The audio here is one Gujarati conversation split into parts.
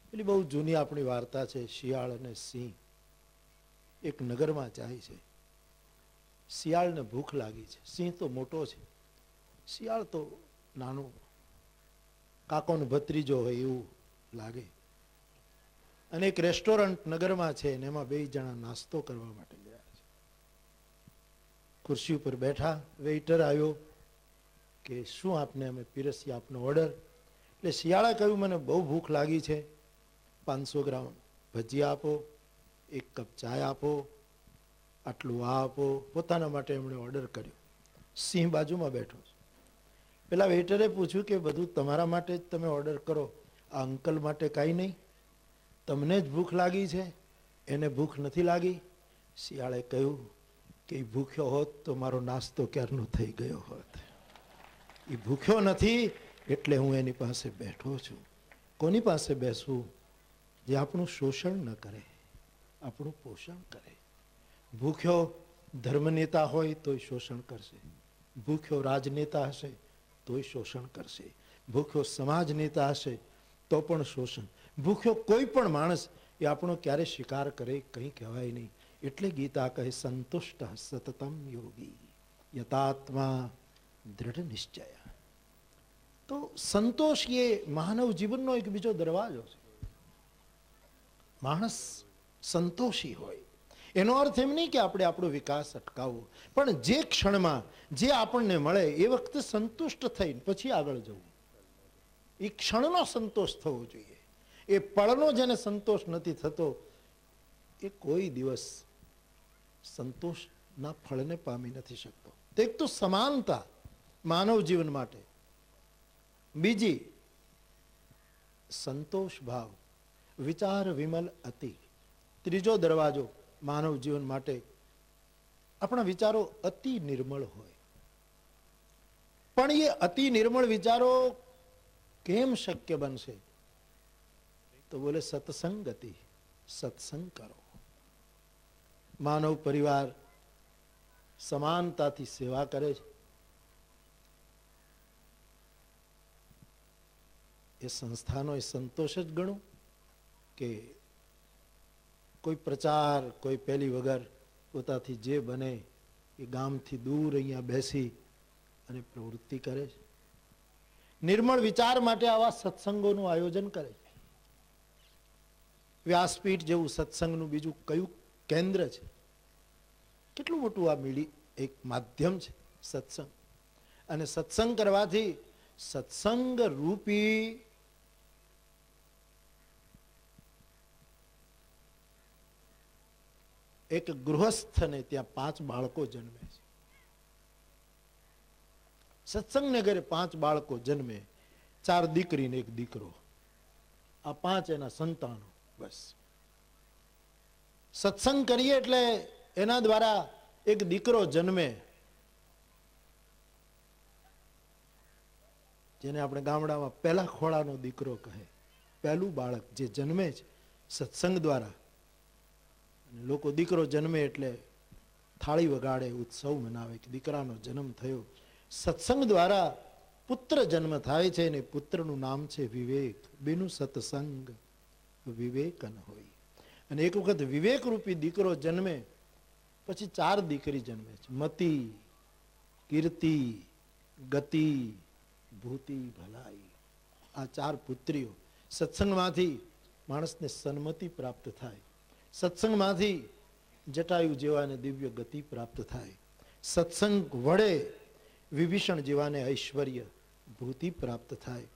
પેલી બહુ જૂની આપણી વાર્તા છે, શિયાળ અને સિંહ એક નગરમાં જાય છે. શિયાળને ભૂખ લાગી છે, સિંહ તો મોટો છે, શિયાળ તો નાનો કાકોનો ભત્રીજો હોય એવું લાગે. અને એક રેસ્ટોરન્ટ નગરમાં છે અને એમાં બે જણા નાસ્તો કરવા માટે ગયા છે. ખુરશી ઉપર બેઠા, વેઇટર આવ્યો કે શું આપને અમે પીરસીએ, આપનો ઓર્ડર. એટલે શિયાળે કહ્યું મને બહુ ભૂખ લાગી છે, 500 ગ્રામ ભજીયા આપો, 1 કપ ચાય આપો, આટલું આ આપો. પોતાના માટે એમણે ઓર્ડર કર્યો. સિંહ બાજુમાં બેઠો છે. પેલા વેઇટરે પૂછ્યું કે બધું તમારા માટે જ તમે ઓર્ડર કરો, આ અંકલ માટે કાંઈ નહીં? તમને જ ભૂખ લાગી છે, એને ભૂખ નથી લાગી? શિયાળે કહ્યું કે એ ભૂખ્યો હોત તો મારો નાસ્તો ક્યારનો થઈ ગયો હોત. એ ભૂખ્યો નથી એટલે હું એની પાસે બેઠો છું. કોની પાસે બેસવું? જે આપણું શોષણ ન કરે, આપણું પોષણ કરે. ભૂખ્યો ધર્મનેતા હોય તોય શોષણ કરશે, ભૂખ્યો રાજનેતા હશે તોય શોષણ કરશે, ભૂખ્યો સમાજ નેતા હશે તો પણ શોષણ. ભૂખ્યો કોઈ પણ માણસ એ આપણો ક્યારે શિકાર કરે કંઈ કહેવાય નહીં. એટલે ગીતા કહે સંતુષ્ટ સતતમ યોગી યતાત્મા દૃઢ નિશ્ચય. તો સંતોષ એ માનવ જીવનનો એક બીજો દરવાજો છે. માણસ સંતોષી હોય એનો અર્થ એમ નહીં કે આપણે આપણો વિકાસ અટકાવવો, પણ જે ક્ષણમાં જે આપણને મળે એ વખતે સંતુષ્ટ થઈને પછી આગળ જવું. એ ક્ષણનો સંતોષ થવો જોઈએ. એ પળનો જેને સંતોષ નથી થતો એ કોઈ દિવસ સંતોષના ફળને પામી નથી શકતો. એક તો સમાનતા માનવ જીવન માટે, બીજી સંતોષ ભાવ, વિચાર વિમલ અતિ. ત્રીજો દરવાજો માનવ જીવન માટે આપણા વિચારો અતિ નિર્મળ હોય. પણ એ અતિ નિર્મળ વિચારો કેમ શક્ય બનશે? તો બોલે સત્સંગતિ, સત્સંગ કરો. માનવ પરિવાર સમાનતાથી સેવા કરે છે. એ સંસ્થાનો એ સંતોષ જ ગણો કે કોઈ પ્રચાર, કોઈ પેલી વગર પોતાથી જે બને એ ગામથી દૂર અહીંયા બેસી અને પ્રવૃત્તિ કરે છે. નિર્મળ વિચાર માટે આવા સત્સંગોનું આયોજન કરે છે. વ્યાસપીઠ જેવું સત્સંગનું બીજું કયું કેન્દ્ર છે? કેટલું મોટું આ મીડિયા એક માધ્યમ છે સત્સંગ. અને સત્સંગ કરવાથી સત્સંગ રૂપી એક ગૃહસ્થને ત્યાં 5 બાળકો જન્મે છે. સત્સંગને ઘરે 5 બાળકો જન્મે, 4 દીકરી ને 1 દીકરો. આ 5 એના સંતાનો. બસ સત્સંગ કરીએ એટલે એના દ્વારા એક દીકરો જન્મે, જેને આપણે ગામડામાં પહેલા ખોળાનો દીકરો કહે. પહેલું બાળક જે જન્મે છે સત્સંગ દ્વારા. લોકો દીકરો જન્મે એટલે થાળી વગાડે, ઉત્સવ મનાવે કે દીકરાનો જન્મ થયો. સત્સંગ દ્વારા પુત્ર જન્મ થાય છે અને પુત્રનું નામ છે વિવેક. બેનું સત્સંગ વિવેકન હોય. અને એક વખત વિવેક રૂપી દીકરો જન્મે પછી 4 દીકરી જન્મે છે. મતિ, કીર્તિ, ગતિ, ભૂતિ, ભલાઈ. આ 4 પુત્રીઓ. સત્સંગમાંથી માણસને સન્મતિ પ્રાપ્ત થાય. સત્સંગમાંથી જટાયુ જેવાને દિવ્ય ગતિ પ્રાપ્ત થાય. સત્સંગ વડે વિભીષણ જેવાને ઐશ્વર્ય ભૂતિ પ્રાપ્ત થાય.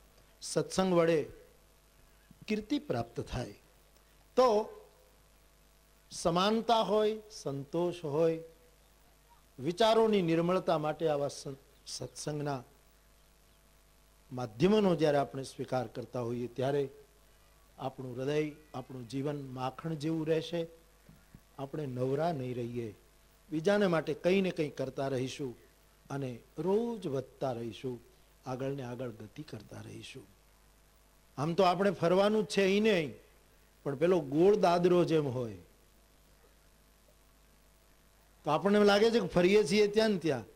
સત્સંગ વડે કીર્તિ પ્રાપ્ત થાય. તો સમાનતા હોય, સંતોષ હોય, વિચારોની નિર્મળતા માટે આવા સત્સંગના માધ્યમોનો જ્યારે આપણે સ્વીકાર કરતા હોઈએ ત્યારે આપણું હૃદય, આપણું જીવન માખણ જેવું રહેશે. આપણે નવરા નહીં રહીએ. બીજાને માટે કંઈ ને કંઈ કરતા રહીશું અને રોજ વધતા રહીશું. આગળ ને આગળ ગતિ કરતા રહીશું. આમ તો આપણે ફરવાનું જ છે અહીં ને અહીં, પણ પેલો ગોળ દાદરો જેમ હોય તો આપણને લાગે છે કે ફરીએ છીએ ત્યાં ને ત્યાં,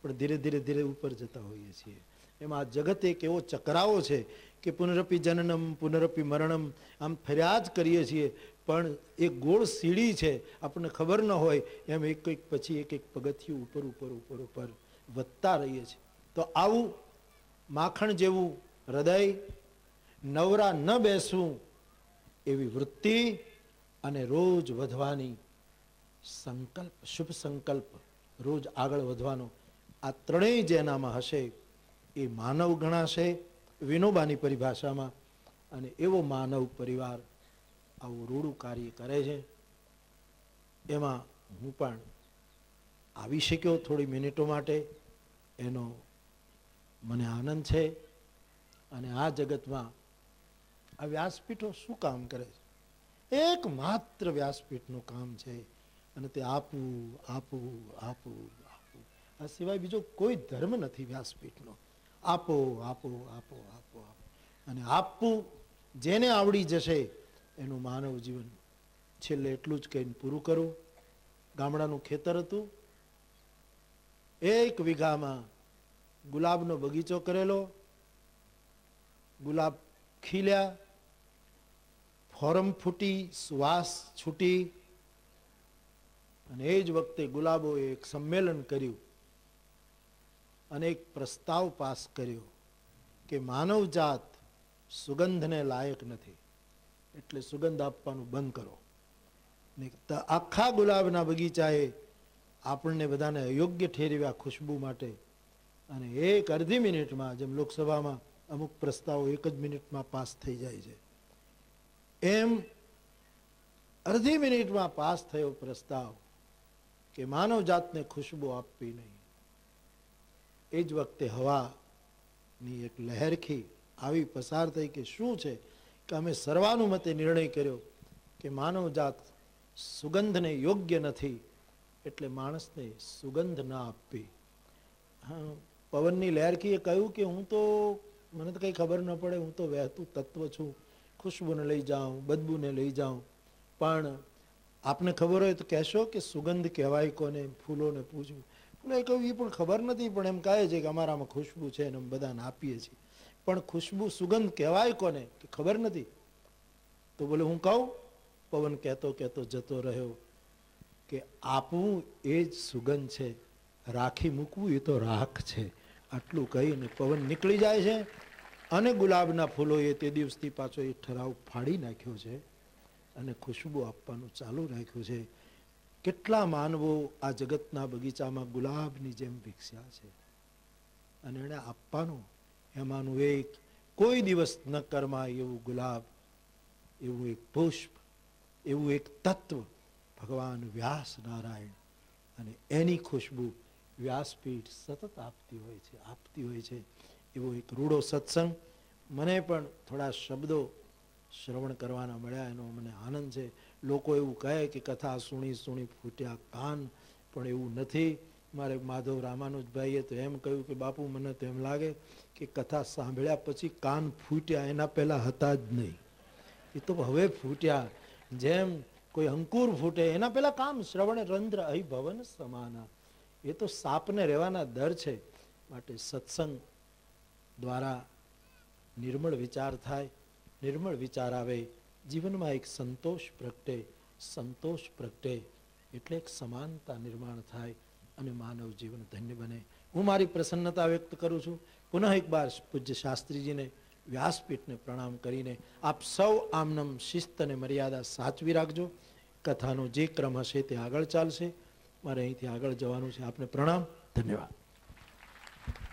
પણ ધીરે ધીરે ધીરે ઉપર જતા હોઈએ છીએ. એમાં આ જગત એક એવો ચક્રાવો છે કે પુનરપી જનનમ પુનરપી મરણમ, આમ ફરિયાદ કરીએ છીએ, પણ એક ગોળ સીડી છે, આપણને ખબર ન હોય એમ એક એક પછી એક એક પગથિયું ઉપર ઉપર ઉપર ઉપર વધતા રહીએ છીએ. તો આવું માખણ જેવું હૃદય, નવરા ન બેસવું એવી વૃત્તિ, અને રોજ વધવાની સંકલ્પ, શુભ સંકલ્પ, રોજ આગળ વધવાનો, આ ત્રણેય જેનામાં હશે એ માનવ ગણાશે વિનોબાની પરિભાષામાં. અને એવો માનવ પરિવાર આવું રૂડું કાર્ય કરે છે. એમાં હું પણ આવી શક્યો થોડી મિનિટો માટે, એનો મને આનંદ છે. અને આ જગતમાં આ વ્યાસપીઠો શું કામ કરે છે? એકમાત્ર વ્યાસપીઠનું કામ છે, અને તે આપવું આપવું આપવું આપવું. આ સિવાય બીજો કોઈ ધર્મ નથી વ્યાસપીઠનો. આપો આપો આપો આપો આપો. અને આપવું જેને આવડી જશે એનું માનવ જીવન. છેલ્લે એટલું જ કહીને પૂરું કરું. ગામડાનું ખેતર હતું, 1 વીઘામાં ગુલાબનો બગીચો કરેલો. ગુલાબ ખીલ્યા, ફોરમ ફૂટી, સુવાસ છૂટી, અને એ જ વખતે ગુલાબોએ એક સંમેલન કર્યું અને એક પ્રસ્તાવ પાસ કર્યો કે માનવજાત સુગંધને લાયક નથી, એટલે સુગંધ આપવાનું બંધ કરો. ને આખા ગુલાબના બગીચાએ આપણને બધાને અયોગ્ય ઠેરવ્યા ખુશ્બુ માટે. અને એક અડધી મિનિટમાં, જેમ લોકસભામાં અમુક પ્રસ્તાવો 1 જ મિનિટમાં પાસ થઈ જાય છે, એમ અડધી મિનિટમાં પાસ થયો પ્રસ્તાવ કે માનવ જાતને ખુશ્બુ આપવી નહીં. એ જ વખતે હવાની એક લહેરખી આવી પસાર થઈ કે શું છે કે અમે સર્વાનુમતે નિર્ણય કર્યો કે માનવ જાત સુગંધને યોગ્ય નથી, એટલે માણસને સુગંધ ના આપવી. પવનની લહેરખીએ કહ્યું કે હું તો, મને તો કંઈ ખબર ન પડે, હું તો વહેતું તત્વ છું, ખુશ્બુને લઈ જાઉં, બદબૂને લઈ જાઉં. પણ આપને ખબર હોય તો કહેશો કે સુગંધ કહેવાય કોને? ફૂલોને પૂછવું. ફૂલોએ કહ્યું એ પણ ખબર નથી, પણ એમ કહે છે કે અમારામાં ખુશ્બુ છે અને અમે બધાને આપીએ છીએ. પણ ખુશ્બુ સુગંધ કહેવાય કોને કે ખબર નથી. તો બોલે હું કહું. પવન કહેતો કહેતો જતો રહ્યો કે આપવું એ જ સુગંધ છે, રાખી મૂકવું એ તો રાખ છે. આટલું કહીને પવન નીકળી જાય છે. અને ગુલાબના ફૂલોએ તે દિવસથી પાછો એ ઠરાવ ફાડી નાખ્યો છે અને ખુશ્બુ આપવાનું ચાલુ રાખ્યું છે. કેટલા માનવો આ જગતના બગીચામાં ગુલાબની જેમ વિકસ્યા છે, અને એને આપવાનું, એમાંનું એક કોઈ દિવસ ન કરમાય એવું ગુલાબ, એવું એક પુષ્પ, એવું એક તત્વ ભગવાન વ્યાસ નારાયણ. અને એની ખુશ્બુ વ્યાસપીઠ સતત આપતી હોય છે. એવો એક રૂડો સત્સંગ. મને પણ થોડા શબ્દો શ્રવણ કરવાના મળ્યા, એનો મને આનંદ છે. લોકો એવું કહે કે કથા સુણી સુણી ફૂટ્યા કાન, પણ એવું નથી. મારે માધવ રામાનુજભાઈએ તો એમ કહ્યું કે બાપુ મને તો એમ લાગે કે કથા સાંભળ્યા પછી કાન ફૂટ્યા, એના પહેલાં હતા જ નહીં. એ તો હવે ફૂટ્યા. જેમ કોઈ અંકુર ફૂટે એના પહેલાં કામ શ્રવણ રંધ્ર અહી ભવન સમાના. એ તો સાપને રહેવાના દર છે. માટે સત્સંગ દ્વારા નિર્મળ વિચાર થાય, નિર્મળ વિચાર આવે, જીવનમાં એક સંતોષ પ્રગટે, સંતોષ પ્રગટે એટલે એક સમાનતા નિર્માણ થાય અને માનવ જીવન ધન્ય બને. હું મારી પ્રસન્નતા વ્યક્ત કરું છું. પુનઃ એક બાર પૂજ્ય શાસ્ત્રીજીને, વ્યાસપીઠને પ્રણામ કરીને આપ સૌ આમનમ શિસ્ત અને મર્યાદા સાચવી રાખજો. કથાનો જે ક્રમ હશે તે આગળ ચાલશે. મારે અહીંથી આગળ જવાનું છે. આપને પ્રણામ, ધન્યવાદ.